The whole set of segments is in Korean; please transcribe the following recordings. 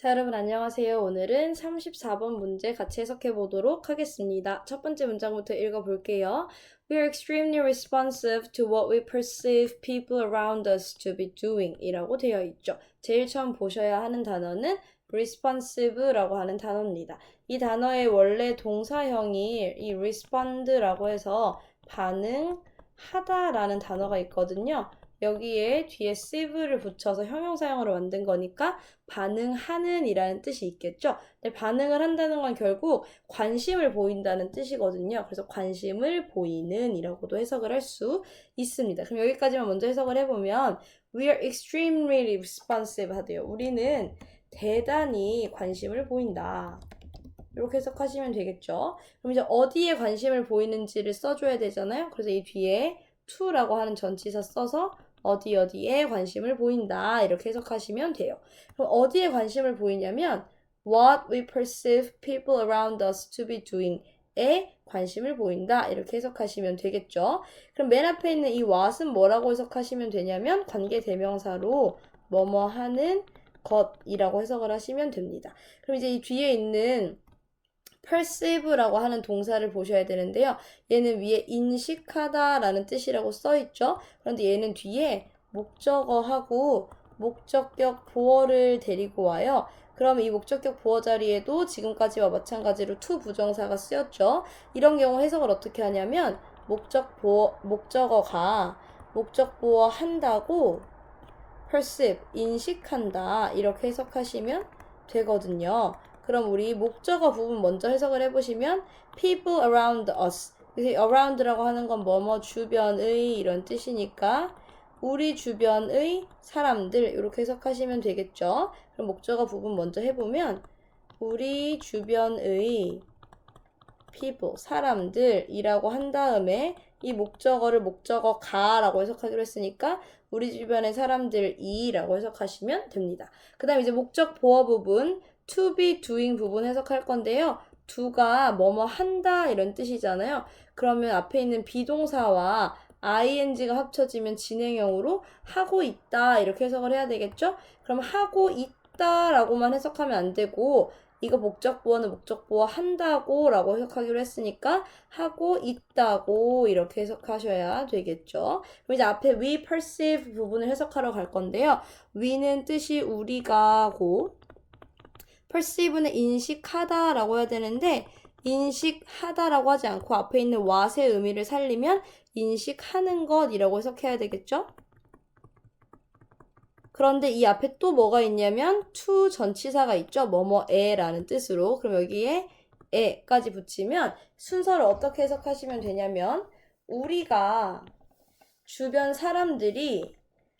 자, 여러분 안녕하세요. 오늘은 34번 문제 같이 해석해 보도록 하겠습니다. 첫 번째 문장부터 읽어볼게요. We are extremely responsive to what we perceive people around us to be doing 이라고 되어 있죠. 제일 처음 보셔야 하는 단어는 responsive라고 하는 단어입니다. 이 단어의 원래 동사형이 이 respond라고 해서 반응하다라는 단어가 있거든요. 여기에 뒤에 sive를 붙여서 형용사형으로 만든 거니까 반응하는 이라는 뜻이 있겠죠. 근데 반응을 한다는 건 결국 관심을 보인다는 뜻이거든요. 그래서 관심을 보이는 이라고도 해석을 할 수 있습니다. 그럼 여기까지만 먼저 해석을 해보면 We are extremely responsive 하대요. 우리는 대단히 관심을 보인다. 이렇게 해석하시면 되겠죠. 그럼 이제 어디에 관심을 보이는지를 써줘야 되잖아요. 그래서 이 뒤에 to라고 하는 전치사 써서 어디에 관심을 보인다 이렇게 해석하시면 돼요. 그럼 어디에 관심을 보이냐면 what we perceive people around us to be doing에 관심을 보인다 이렇게 해석하시면 되겠죠. 그럼 맨 앞에 있는 이 what은 뭐라고 해석하시면 되냐면 관계대명사로 뭐뭐 하는 것이라고 해석을 하시면 됩니다. 그럼 이제 이 뒤에 있는 perceive라고 하는 동사를 보셔야 되는데요. 얘는 위에 인식하다라는 뜻이라고 써있죠. 그런데 얘는 뒤에 목적어하고 목적격 보어를 데리고 와요. 그럼 이 목적격 보어 자리에도 지금까지와 마찬가지로 to 부정사가 쓰였죠. 이런 경우 해석을 어떻게 하냐면 목적어가 목적 보어 한다고 perceive, 인식한다 이렇게 해석하시면 되거든요. 그럼 우리 목적어 부분 먼저 해석을 해보시면 people around us. 그래서 around라고 하는 건 뭐뭐 주변의 이런 뜻이니까 우리 주변의 사람들 이렇게 해석하시면 되겠죠. 그럼 목적어 부분 먼저 해보면 우리 주변의 people, 사람들이라고 한 다음에 이 목적어를 목적어가라고 해석하기로 했으니까 우리 주변의 사람들이라고 해석하시면 됩니다. 그 다음 이제 목적 보어 부분 to be doing 부분 해석할 건데요. do가 뭐뭐 한다 이런 뜻이잖아요. 그러면 앞에 있는 비동사와 ing가 합쳐지면 진행형으로 하고 있다 이렇게 해석을 해야 되겠죠? 그럼 하고 있다라고만 해석하면 안 되고 이거 목적보어는 목적보어 한다고 라고 해석하기로 했으니까 하고 있다고 이렇게 해석하셔야 되겠죠. 그럼 이제 앞에 we perceive 부분을 해석하러 갈 건데요. we는 뜻이 우리가고 perceive는 인식하다 라고 해야 되는데 인식하다라고 하지 않고 앞에 있는 what의 의미를 살리면 인식하는 것이라고 해석해야 되겠죠? 그런데 이 앞에 또 뭐가 있냐면 to 전치사가 있죠. 뭐뭐에라는 뜻으로. 그럼 여기에 에까지 붙이면 순서를 어떻게 해석하시면 되냐면 우리가 주변 사람들이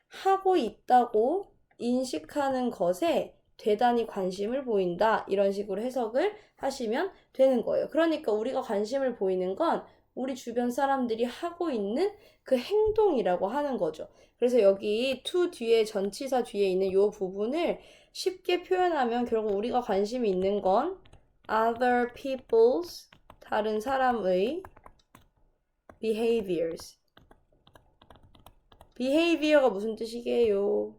하고 있다고 인식하는 것에 대단히 관심을 보인다. 이런 식으로 해석을 하시면 되는 거예요. 그러니까 우리가 관심을 보이는 건 우리 주변 사람들이 하고 있는 그 행동이라고 하는 거죠. 그래서 여기 to 뒤에 전치사 뒤에 있는 이 부분을 쉽게 표현하면 결국 우리가 관심이 있는 건 other people's 다른 사람의 behaviors. behavior가 무슨 뜻이게요?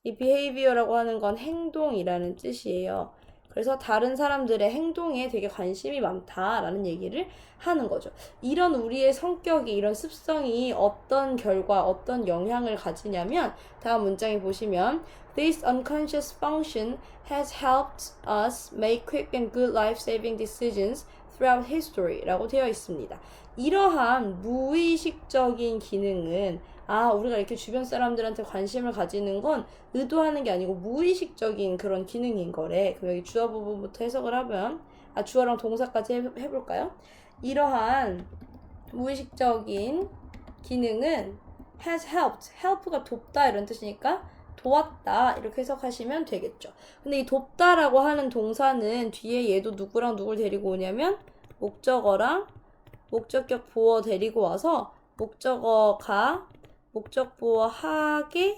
이 behavior라고 하는 건 행동이라는 뜻이에요. 그래서 다른 사람들의 행동에 되게 관심이 많다라는 얘기를 하는 거죠. 이런 우리의 성격이, 이런 습성이 어떤 결과, 어떤 영향을 가지냐면 다음 문장에 보시면 This unconscious function has helped us make quick and good life-saving decisions throughout history 라고 되어 있습니다. 이러한 무의식적인 기능은 우리가 이렇게 주변 사람들한테 관심을 가지는 건 의도하는 게 아니고 무의식적인 그런 기능인 거래. 그럼 여기 주어 부분부터 해석을 하면, 주어랑 동사까지 해볼까요? 이러한 무의식적인 기능은 has helped, help가 돕다 이런 뜻이니까 도왔다 이렇게 해석하시면 되겠죠. 근데 이 돕다라고 하는 동사는 뒤에 얘도 누구랑 누굴 데리고 오냐면 목적어랑 목적격 보어 데리고 와서 목적어가 목적 보어 하게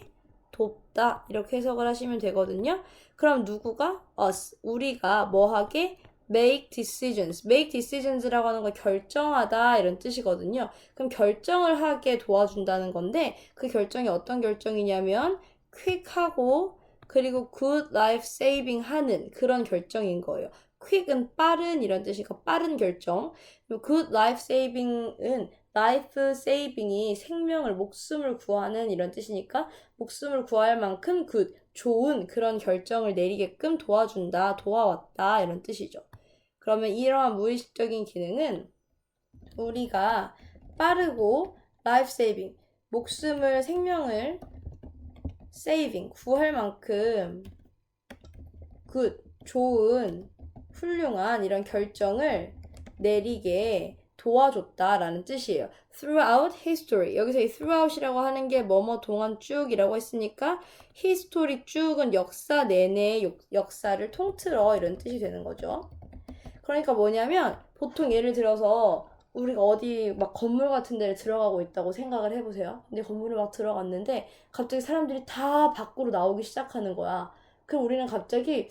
돕다 이렇게 해석을 하시면 되거든요. 그럼 누구가? us. 우리가 뭐 하게? make decisions. make decisions라고 하는 건 결정하다 이런 뜻이거든요. 그럼 결정을 하게 도와준다는 건데 그 결정이 어떤 결정이냐면 quick하고 그리고 good life saving 하는 그런 결정인 거예요. quick은 빠른 이런 뜻이니까 빠른 결정. good life saving은 life saving이 생명을 목숨을 구하는 이런 뜻이니까 목숨을 구할 만큼 good 좋은 그런 결정을 내리게끔 도와준다, 도와왔다 이런 뜻이죠. 그러면 이러한 무의식적인 기능은 우리가 빠르고 life saving 목숨을 생명을 saving 구할 만큼 good 좋은 훌륭한 이런 결정을 내리게 도와줬다라는 뜻이에요. Throughout history. 여기서 이 throughout이라고 하는 게 뭐뭐 동안 쭉이라고 했으니까 history 쭉은 역사 내내 역사를 통틀어 이런 뜻이 되는 거죠. 그러니까 뭐냐면 보통 예를 들어서 우리가 어디 막 건물 같은 데를 들어가고 있다고 생각을 해보세요. 근데 건물을 막 들어갔는데 갑자기 사람들이 다 밖으로 나오기 시작하는 거야. 그럼 우리는 갑자기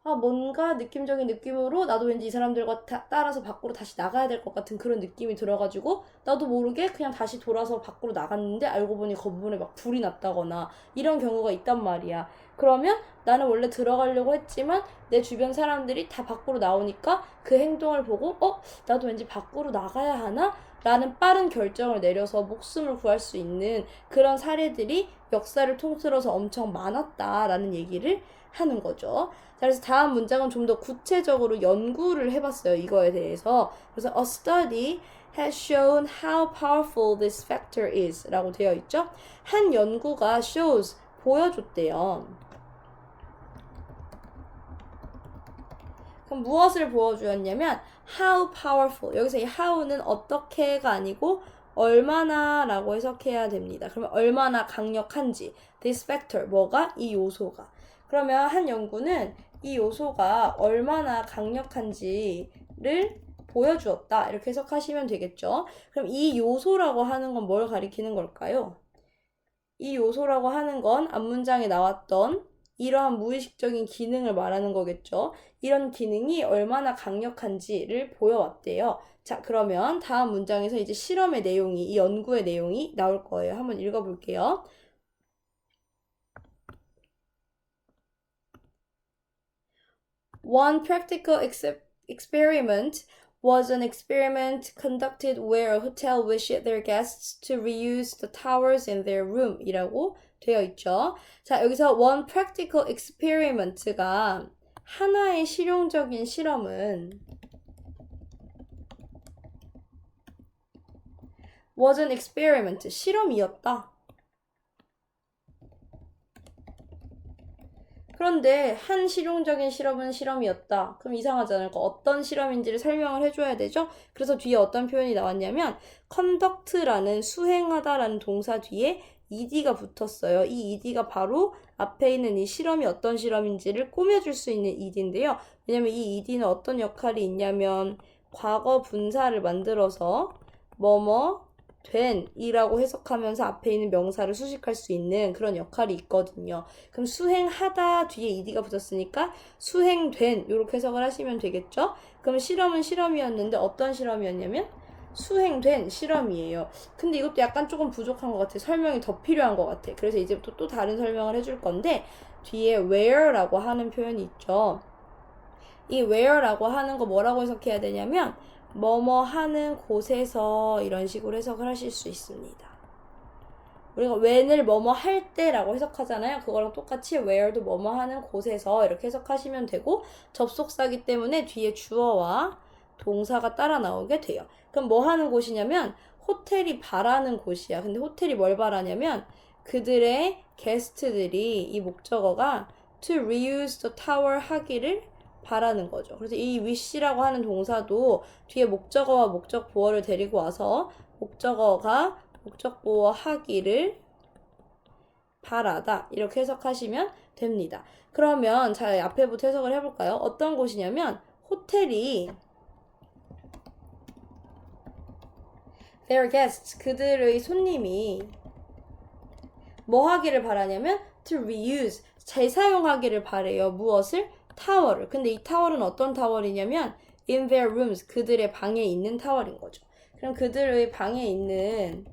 뭔가 느낌적인 느낌으로 나도 왠지 이 사람들과 따라서 밖으로 다시 나가야 될 것 같은 그런 느낌이 들어가지고 나도 모르게 그냥 다시 돌아서 밖으로 나갔는데 알고 보니 건물에 막 불이 났다거나 이런 경우가 있단 말이야. 그러면 나는 원래 들어가려고 했지만 내 주변 사람들이 다 밖으로 나오니까 그 행동을 보고 나도 왠지 밖으로 나가야 하나? 라는 빠른 결정을 내려서 목숨을 구할 수 있는 그런 사례들이 역사를 통틀어서 엄청 많았다라는 얘기를 하는 거죠. 자, 그래서 다음 문장은 좀 더 구체적으로 연구를 해봤어요. 이거에 대해서. 그래서 a study has shown how powerful this factor is 라고 되어 있죠. 한 연구가 shows 보여줬대요. 그럼 무엇을 보여주었냐면 how powerful 여기서 이 how는 어떻게가 아니고 얼마나 라고 해석해야 됩니다. 그러면 얼마나 강력한지 this factor 뭐가? 이 요소가. 그러면 한 연구는 이 요소가 얼마나 강력한지를 보여주었다 이렇게 해석하시면 되겠죠. 그럼 이 요소라고 하는 건 뭘 가리키는 걸까요? 이 요소라고 하는 건 앞문장에 나왔던 이러한 무의식적인 기능을 말하는 거겠죠. 이런 기능이 얼마나 강력한지를 보여왔대요. 자, 그러면 다음 문장에서 이제 실험의 내용이, 이 연구의 내용이 나올 거예요. 한번 읽어볼게요. One practical experiment was an experiment conducted where a hotel wished their guests to reuse the towers in their room 이라고 되어 있죠. 자, 여기서 one practical experiment가 하나의 실용적인 실험은 was an experiment, 실험이었다. 그런데 한 실용적인 실험은 실험이었다. 그럼 이상하잖아요. 그러니까 어떤 실험인지를 설명을 해줘야 되죠. 그래서 뒤에 어떤 표현이 나왔냐면 conduct라는 수행하다라는 동사 뒤에 ed가 붙었어요. 이 ed가 바로 앞에 있는 이 실험이 어떤 실험인지를 꾸며줄 수 있는 ed인데요. 왜냐면 이 ed는 어떤 역할이 있냐면 과거 분사를 만들어서 뭐뭐 된 이라고 해석하면서 앞에 있는 명사를 수식할 수 있는 그런 역할이 있거든요. 그럼 수행하다 뒤에 ed가 붙었으니까 수행된 이렇게 해석을 하시면 되겠죠. 그럼 실험은 실험이었는데 어떤 실험이었냐면 수행된 실험이에요. 근데 이것도 약간 조금 부족한 것 같아. 설명이 더 필요한 것 같아. 그래서 이제부터 또 다른 설명을 해줄 건데 뒤에 where라고 하는 표현이 있죠. 이 where라고 하는 거 뭐라고 해석해야 되냐면 뭐뭐 하는 곳에서 이런 식으로 해석을 하실 수 있습니다. 우리가 when을 뭐뭐 할 때라고 해석하잖아요. 그거랑 똑같이 where도 뭐뭐 하는 곳에서 이렇게 해석하시면 되고 접속사기 때문에 뒤에 주어와 동사가 따라 나오게 돼요. 그럼 뭐 하는 곳이냐면 호텔이 바라는 곳이야. 근데 호텔이 뭘 바라냐면 그들의 게스트들이 이 목적어가 to reuse the tower 하기를 바라는 거죠. 그래서 이 wish라고 하는 동사도 뒤에 목적어와 목적보어를 데리고 와서 목적어가 목적보어 하기를 바라다 이렇게 해석하시면 됩니다. 그러면 자 앞에부터 해석을 해볼까요? 어떤 곳이냐면 호텔이 their guests 그들의 손님이 뭐 하기를 바라냐면 to reuse 재사용하기를 바래요. 무엇을? 타워를. 근데 이 타워는 어떤 타워이냐면 in their rooms 그들의 방에 있는 타워인 거죠. 그럼 그들의 방에 있는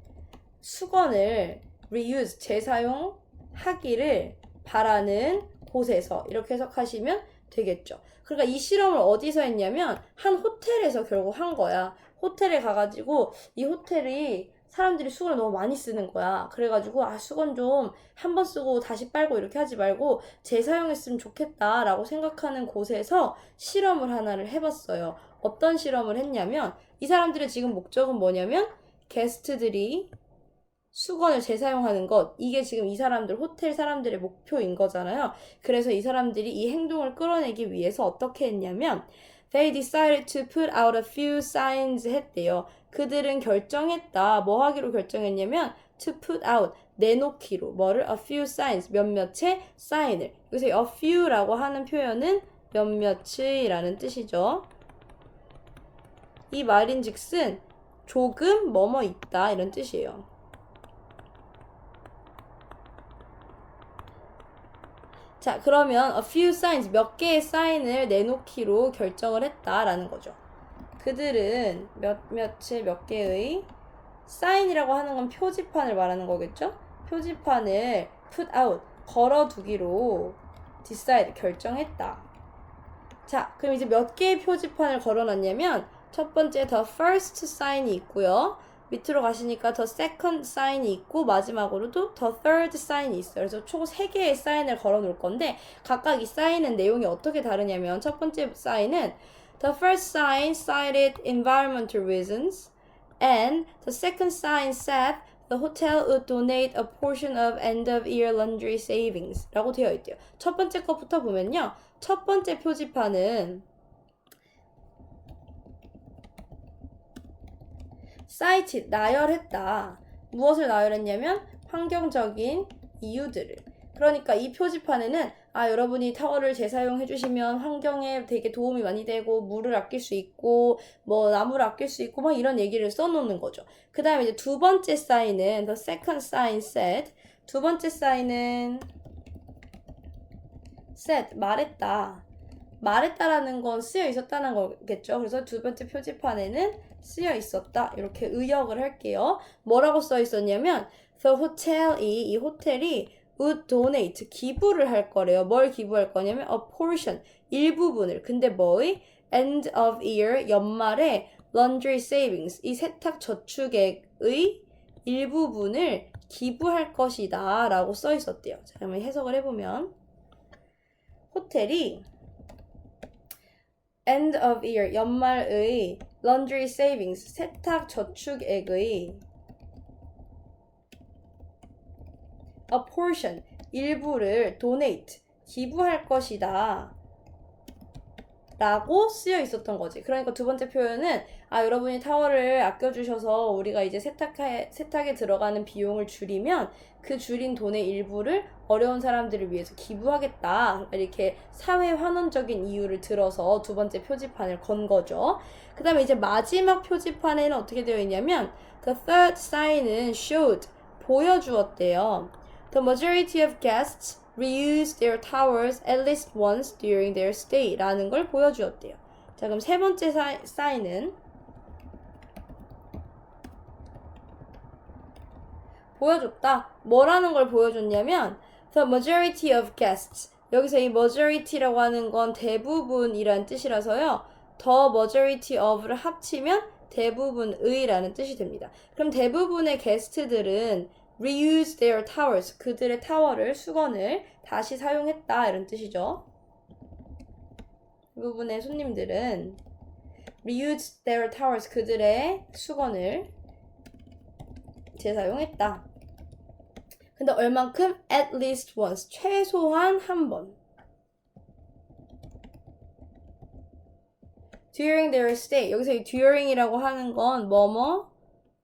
수건을 reuse 재사용하기를 바라는 곳에서 이렇게 해석하시면 되겠죠. 그러니까 이 실험을 어디서 했냐면 한 호텔에서 결국 한 거야. 호텔에 가가지고 이 호텔이 사람들이 수건을 너무 많이 쓰는 거야. 그래가지고 수건 좀 한 번 쓰고 다시 빨고 이렇게 하지 말고 재사용했으면 좋겠다라고 생각하는 곳에서 실험을 하나를 해봤어요. 어떤 실험을 했냐면 이 사람들의 지금 목적은 뭐냐면 게스트들이 수건을 재사용하는 것, 이게 지금 이 사람들, 호텔 사람들의 목표인 거잖아요. 그래서 이 사람들이 이 행동을 끌어내기 위해서 어떻게 했냐면 They decided to put out a few signs 했대요. 그들은 결정했다. 뭐 하기로 결정했냐면 to put out, 내놓기로. 뭐를? a few signs, 몇몇의 사인을. 여기서 a few라고 하는 표현은 몇몇이라는 뜻이죠. 이 말인즉슨 조금 뭐뭐 있다 이런 뜻이에요. 자, 그러면 a few signs, 몇 개의 사인을 내놓기로 결정을 했다라는 거죠. 그들은 몇 개의 사인이라고 하는 건 표지판을 말하는 거겠죠? 표지판을 put out, 걸어두기로 decide, 결정했다. 자, 그럼 이제 몇 개의 표지판을 걸어놨냐면 첫 번째 the first sign이 있고요. 밑으로 가시니까 the second sign이 있고 마지막으로도 the third sign이 있어요. 그래서 총 3개의 사인을 걸어 놓을 건데 각각 이 사인은 내용이 어떻게 다르냐면 첫 번째 사인은 the first sign cited environmental reasons and the second sign said the hotel would donate a portion of end-of-year laundry savings 라고 되어 있대요. 첫 번째 것부터 보면요. 첫 번째 표지판은 cited, 나열했다. 무엇을 나열했냐면 환경적인 이유들을. 그러니까 이 표지판에는 여러분이 타월을 재사용해 주시면 환경에 되게 도움이 많이 되고 물을 아낄 수 있고 뭐 나무를 아낄 수 있고 막 이런 얘기를 써놓는 거죠. 그 다음에 이제 두 번째 사인은 the second sign said. 두 번째 사인은 said, 말했다. 말했다라는 건 쓰여 있었다는 거겠죠. 그래서 두 번째 표지판에는 쓰여 있었다. 이렇게 의역을 할게요. 뭐라고 써 있었냐면 the hotel이, 이 호텔이 would donate, 기부를 할 거래요. 뭘 기부할 거냐면 a portion, 일부분을. 근데 뭐의? end of year, 연말에 laundry savings, 이 세탁 저축액의 일부분을 기부할 것이다 라고 써 있었대요. 자, 그러면 해석을 해보면 호텔이 end of year, 연말의 laundry savings, 세탁 저축액의 a portion, 일부를 donate, 기부할 것이다 라고 쓰여 있었던 거지. 그러니까 두 번째 표현은 여러분이 타월을 아껴주셔서 우리가 이제 세탁에 들어가는 비용을 줄이면 그 줄인 돈의 일부를 어려운 사람들을 위해서 기부하겠다. 이렇게 사회 환원적인 이유를 들어서 두 번째 표지판을 건 거죠. 그 다음에 이제 마지막 표지판에는 어떻게 되어 있냐면 the third sign은 showed, 보여주었대요. The majority of guests reused their towels at least once during their stay 라는 걸 보여주었대요. 자, 그럼 세 번째 사인은 보여줬다. 뭐라는 걸 보여줬냐면 the majority of guests, 여기서 이 majority라고 하는 건 대부분이란 뜻이라서요. the majority of를 합치면 대부분의라는 뜻이 됩니다. 그럼 대부분의 게스트들은 reuse their towels, 그들의 타월을, 수건을 다시 사용했다 이런 뜻이죠. 대부분의 손님들은 reuse their towels, 그들의 수건을 재사용했다. 근데 얼만큼? at least once, 최소한 한 번. during their stay, 여기서 이 during이라고 하는 건 뭐뭐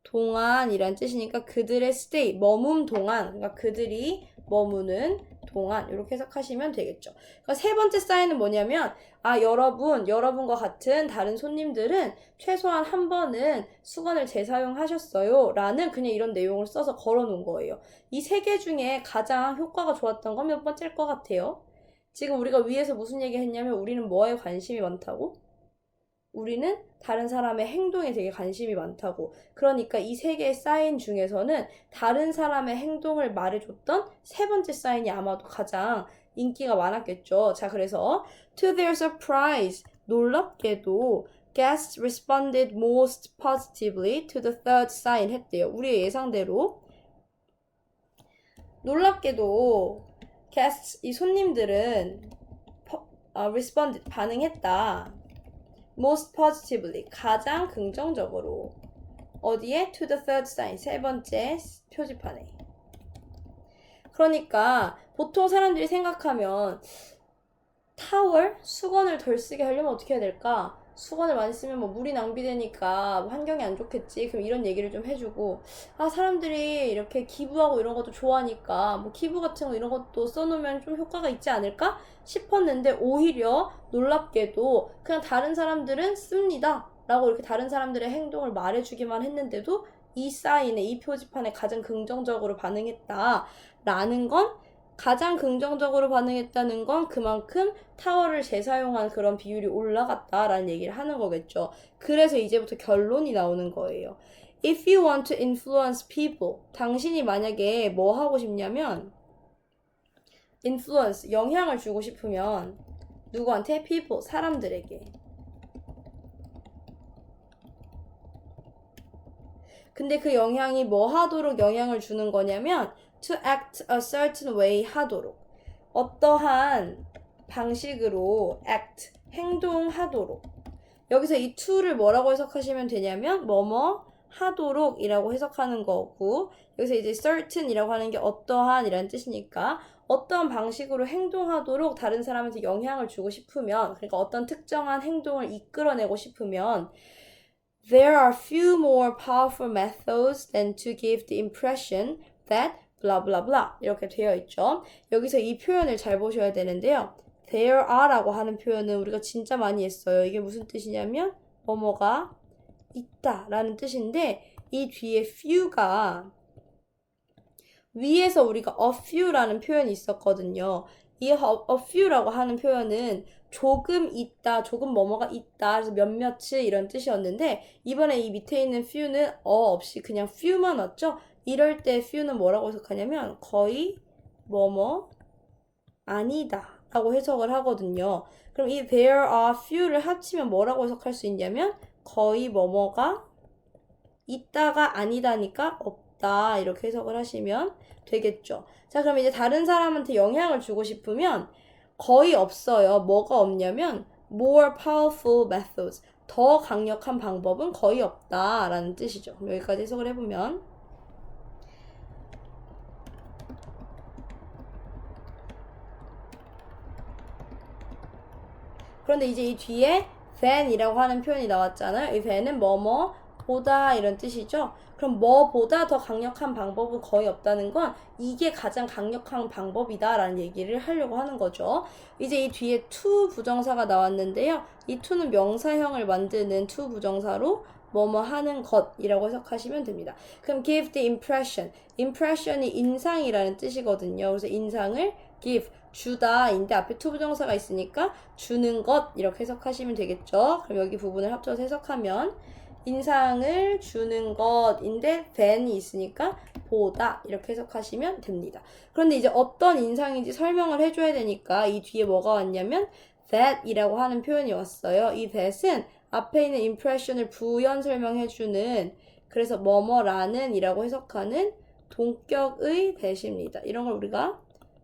동안이란 뜻이니까 그들의 stay, 머문 동안, 그러니까 그들이 머무는 동안 이렇게 해석하시면 되겠죠. 그러니까 세 번째 사인은 뭐냐면 여러분과 같은 다른 손님들은 최소한 한 번은 수건을 재사용하셨어요 라는 그냥 이런 내용을 써서 걸어놓은 거예요. 이 세 개 중에 가장 효과가 좋았던 건 몇 번째일 것 같아요? 지금 우리가 위에서 무슨 얘기 했냐면 우리는 뭐에 관심이 많다고? 우리는 다른 사람의 행동에 되게 관심이 많다고. 그러니까 이 세 개의 사인 중에서는 다른 사람의 행동을 말해줬던 세 번째 사인이 아마도 가장 인기가 많았겠죠. 자, 그래서 to their surprise, 놀랍게도 guests responded most positively to the third sign 했대요. 우리의 예상대로 놀랍게도 guests, 이 손님들은 responded, 반응했다. most positively, 가장 긍정적으로. 어디에? to the third sign, 세 번째 표지판에. 그러니까 보통 사람들이 생각하면 타월, 수건을 덜 쓰게 하려면 어떻게 해야 될까? 수건을 많이 쓰면 뭐 물이 낭비되니까 뭐 환경이 안 좋겠지. 그럼 이런 얘기를 좀 해주고, 아, 사람들이 이렇게 기부하고 이런 것도 좋아하니까 뭐 기부 같은 거 이런 것도 써놓으면 좀 효과가 있지 않을까 싶었는데, 오히려 놀랍게도 그냥 다른 사람들은 씁니다 라고 이렇게 다른 사람들의 행동을 말해주기만 했는데도 이 사인에, 이 표지판에 가장 긍정적으로 반응했다 라는 건, 가장 긍정적으로 반응했다는 건 그만큼 타월을 재사용한 그런 비율이 올라갔다라는 얘기를 하는 거겠죠. 그래서 이제부터 결론이 나오는 거예요. If you want to influence people, 당신이 만약에 뭐 하고 싶냐면 influence, 영향을 주고 싶으면 누구한테? people, 사람들에게. 근데 그 영향이 뭐 하도록 영향을 주는 거냐면 to act a certain way 하도록, 어떠한 방식으로 act, 행동하도록. 여기서 이 to를 뭐라고 해석하시면 되냐면 뭐뭐 하도록 이라고 해석하는 거고, 여기서 이제 certain 이라고 하는 게 어떠한 이라는 뜻이니까 어떠한 방식으로 행동하도록 다른 사람한테 영향을 주고 싶으면, 그러니까 어떤 특정한 행동을 이끌어내고 싶으면 There are few more powerful methods than to give the impression that blah blah blah 이렇게 되어 있죠. 여기서 이 표현을 잘 보셔야 되는데요. There are라고 하는 표현은 우리가 진짜 많이 했어요. 이게 무슨 뜻이냐면 뭐뭐가 있다 라는 뜻인데, 이 뒤에 few가 위에서 우리가 a few라는 표현이 있었거든요. 이 a few라고 하는 표현은 조금 있다, 조금 뭐뭐가 있다, 그래서 몇몇이 이런 뜻이었는데, 이번에 이 밑에 있는 few는 없이 그냥 few만 왔죠? 이럴 때 few는 뭐라고 해석하냐면 거의 뭐뭐 아니다 라고 해석을 하거든요. 그럼 이 there are few를 합치면 뭐라고 해석할 수 있냐면 거의 뭐뭐가 있다가 아니다니까 없다 이렇게 해석을 하시면 되겠죠. 자, 그럼 이제 다른 사람한테 영향을 주고 싶으면 거의 없어요. 뭐가 없냐면 more powerful methods, 더 강력한 방법은 거의 없다 라는 뜻이죠. 그럼 여기까지 해석을 해보면, 그런데 이제 이 뒤에 than이라고 하는 표현이 나왔잖아요. 이 than은 뭐뭐 보다 이런 뜻이죠. 그럼 뭐보다 더 강력한 방법은 거의 없다는 건 이게 가장 강력한 방법이다 라는 얘기를 하려고 하는 거죠. 이제 이 뒤에 to 부정사가 나왔는데요. 이 to는 명사형을 만드는 to 부정사로 뭐뭐 하는 것이라고 해석하시면 됩니다. 그럼 give the impression, impression이 인상이라는 뜻이거든요. 그래서 인상을 give, 주다 인데 앞에 to 부정사가 있으니까 주는 것 이렇게 해석하시면 되겠죠. 그럼 여기 부분을 합쳐서 해석하면 인상을 주는 것인데 than이 있으니까 보다 이렇게 해석하시면 됩니다. 그런데 이제 어떤 인상인지 설명을 해줘야 되니까 이 뒤에 뭐가 왔냐면 that 이라고 하는 표현이 왔어요. 이 that은 앞에 있는 impression을 부연 설명해주는, 그래서 뭐뭐라는 이라고 해석하는 동격의 that입니다. 이런 걸 우리가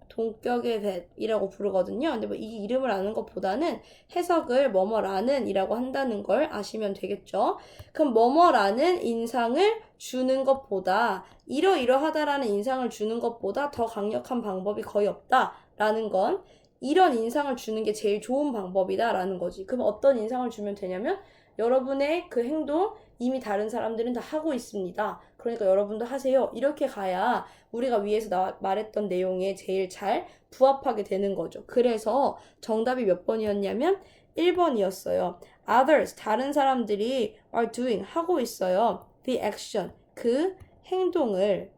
동격의 that이라고 부르거든요. 근데 뭐 이 이름을 아는 것보다는 해석을 뭐뭐라는 이라고 한다는 걸 아시면 되겠죠. 그럼 뭐뭐라는 인상을 주는 것보다, 이러이러하다라는 인상을 주는 것보다 더 강력한 방법이 거의 없다라는 건 이런 인상을 주는 게 제일 좋은 방법이다라는 거지. 그럼 어떤 인상을 주면 되냐면 여러분의 그 행동 이미 다른 사람들은 다 하고 있습니다. 그러니까 여러분도 하세요. 이렇게 가야 우리가 위에서 말했던 내용에 제일 잘 부합하게 되는 거죠. 그래서 정답이 몇 번이었냐면 1번이었어요. Others, 다른 사람들이 are doing, 하고 있어요. The action, 그 행동을.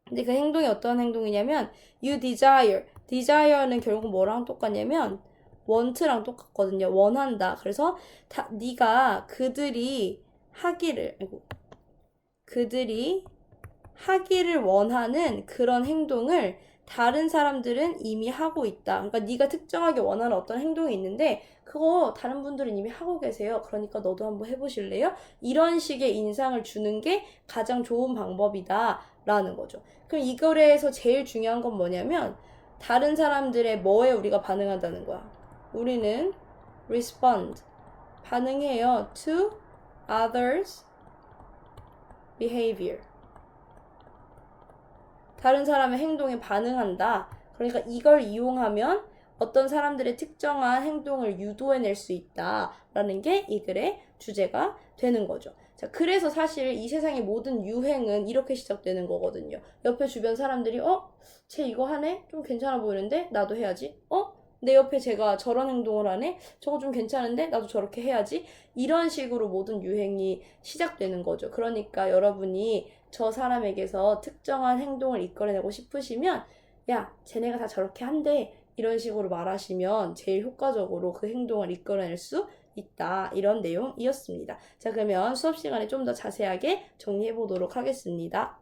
근데 그 행동이 어떤 행동이냐면 you desire는 결국 뭐랑 똑같냐면 want랑 똑같거든요. 원한다. 그래서 네가 그들이 하기를 원하는 그런 행동을 다른 사람들은 이미 하고 있다. 그러니까 네가 특정하게 원하는 어떤 행동이 있는데 그거 다른 분들은 이미 하고 계세요. 그러니까 너도 한번 해보실래요? 이런 식의 인상을 주는 게 가장 좋은 방법이다 라는 거죠. 그럼 이 글에서 제일 중요한 건 뭐냐면 다른 사람들의 뭐에 우리가 반응한다는 거야. 우리는 respond, 반응해요. to others behavior. 다른 사람의 행동에 반응한다. 그러니까 이걸 이용하면 어떤 사람들의 특정한 행동을 유도해낼 수 있다라는 게 이 글의 주제가 되는 거죠. 자, 그래서 사실 이 세상의 모든 유행은 이렇게 시작되는 거거든요. 옆에 주변 사람들이 쟤 이거 하네? 좀 괜찮아 보이는데? 나도 해야지. 내 옆에 쟤가 저런 행동을 하네? 저거 좀 괜찮은데? 나도 저렇게 해야지. 이런 식으로 모든 유행이 시작되는 거죠. 그러니까 여러분이 저 사람에게서 특정한 행동을 이끌어내고 싶으시면 야, 쟤네가 다 저렇게 한대. 이런 식으로 말하시면 제일 효과적으로 그 행동을 이끌어낼 수 있다. 이런 내용이었습니다. 자, 그러면 수업 시간에 좀 더 자세하게 정리해 보도록 하겠습니다.